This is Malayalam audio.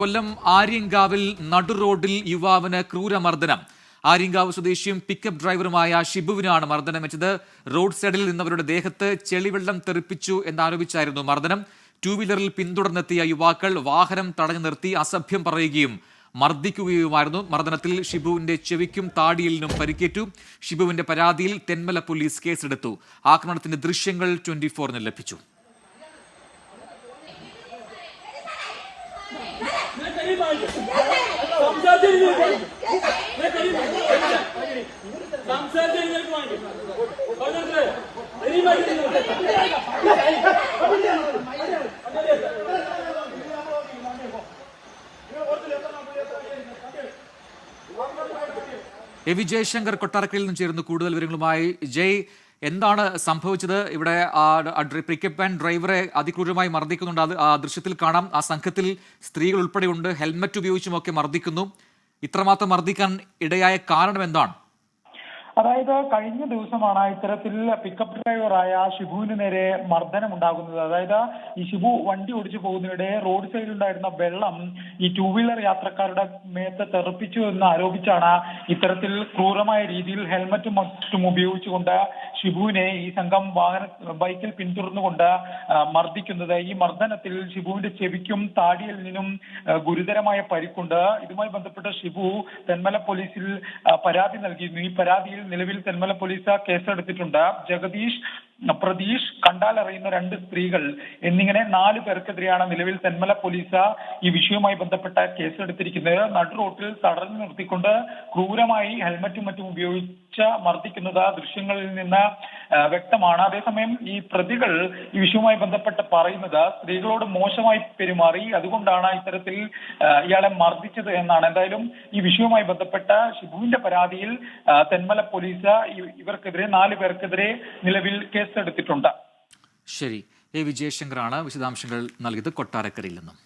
കൊല്ലം ആര്യങ്കാവിൽ നടുറോഡിൽ യുവാവിന് ക്രൂരമർദ്ദനം. ആര്യങ്കാവ് സ്വദേശിയും പിക്കപ്പ് ഡ്രൈവറുമായ ഷിബുവിനാണ് മർദ്ദനമേറ്റത്. റോഡ് സൈഡിൽ നിന്നവരുടെ ദേഹത്ത് ചെളിവെള്ളം തെറിപ്പിച്ചു എന്നാരോപിച്ചായിരുന്നു മർദ്ദനം. ടൂ വീലറിൽ പിന്തുടർന്നെത്തിയ യുവാക്കൾ വാഹനം തടഞ്ഞു നിർത്തി അസഭ്യം പറയുകയും മർദ്ദിക്കുകയുമായിരുന്നു. മർദ്ദനത്തിൽ ഷിബുവിന്റെ ചെവിക്കും താടിയിലിനും പരിക്കേറ്റു. ഷിബുവിന്റെ പരാതിയിൽ തെന്മല പോലീസ് കേസെടുത്തു. ആക്രമണത്തിന്റെ ദൃശ്യങ്ങൾ 24-ന് ലഭിച്ചു. എ വി ജയശങ്കർ കൊട്ടാരക്കരയിൽ നിന്നും ചേരുന്നു കൂടുതൽ വിവരങ്ങളുമായി. ജയ്, എന്താണ് സംഭവിച്ചത്? ഇവിടെ പിക്കപ്പ് ആൻഡ് ഡ്രൈവറെ അതിക്രൂരമായി മർദ്ദിക്കുന്നുണ്ട്. ആ ദൃശ്യത്തിൽ കാണാം. ആ സംഘത്തിൽ സ്ത്രീകൾ ഉൾപ്പെടെയുണ്ട്. ഹെൽമറ്റ് ഉപയോഗിച്ചുമൊക്കെ മർദ്ദിക്കുന്നു. ഇത്രമാത്രം മർദ്ദിക്കാൻ ഇടയായ കാരണം എന്താണ്? അതായത് കഴിഞ്ഞ ദിവസമാണ് ഇത്തരത്തിൽ പിക്കപ്പ് ഡ്രൈവറായ ഷിബുവിന് നേരെ മർദ്ദനം ഉണ്ടാകുന്നത്. അതായത് ഈ ഷിബു വണ്ടി ഓടിച്ചു പോകുന്നതിനിടെ റോഡ് സൈഡിലുണ്ടായിരുന്ന വെള്ളം ഈ ടൂ വീലർ യാത്രക്കാരുടെ മേത്ത് തെറിപ്പിച്ചു എന്ന് ആരോപിച്ചാണ് ഇത്തരത്തിൽ ക്രൂരമായ രീതിയിൽ ഹെൽമറ്റും മറ്റും ഉപയോഗിച്ചുകൊണ്ട് ഷിബുവിനെ ഈ സംഘം ബൈക്കിൽ പിന്തുടർന്നുകൊണ്ട് മർദ്ദിക്കുന്നത്. ഈ മർദ്ദനത്തിൽ ഷിബുവിന്റെ ചെവിക്കും താടിയലിനും ഗുരുതരമായ പരിക്കുണ്ട്. ഇതുമായി ബന്ധപ്പെട്ട് ഷിബു തെന്മല പോലീസിൽ പരാതി നൽകിയിരുന്നു. ഈ പരാതിയിൽ നിലവിൽ തെന്മല പോലീസ് കേസെടുത്തിട്ടുണ്ട്. ജഗദീഷ്, പ്രതീഷ്, കണ്ടാലറിയുന്ന 2 സ്ത്രീകൾ എന്നിങ്ങനെ 4 പേർക്കെതിരെയാണ് നിലവിൽ തെന്മല പോലീസ് ഈ വിഷയവുമായി ബന്ധപ്പെട്ട കേസെടുത്തിരിക്കുന്നത്. നടുറോട്ടിൽ തടഞ്ഞു നിർത്തിക്കൊണ്ട് ക്രൂരമായി ഹെൽമറ്റും മറ്റും ഉപയോഗിച്ച് മർദ്ദിക്കുന്നത് ദൃശ്യങ്ങളിൽ നിന്ന് വ്യക്തമാണ്. അതേസമയം ഈ പ്രതികൾ ഈ വിഷയവുമായി ബന്ധപ്പെട്ട് പറയുന്നത് സ്ത്രീകളോട് മോശമായി പെരുമാറി, അതുകൊണ്ടാണ് ഇത്തരത്തിൽ ഇയാളെ മർദ്ദിച്ചത് എന്നാണ്. എന്തായാലും ഈ വിഷയവുമായി ബന്ധപ്പെട്ട ഷിബുവിന്റെ പരാതിയിൽ തെന്മല പോലീസ് ഇവർക്കെതിരെ 4 പേർക്കെതിരെ നിലവിൽ കേസെടുത്തിട്ടുണ്ട്. ശരി, എ വി ജയശങ്കറാണ് വിശദാംശങ്ങൾ നൽകിയത് കൊട്ടാരക്കരയിൽ നിന്നും.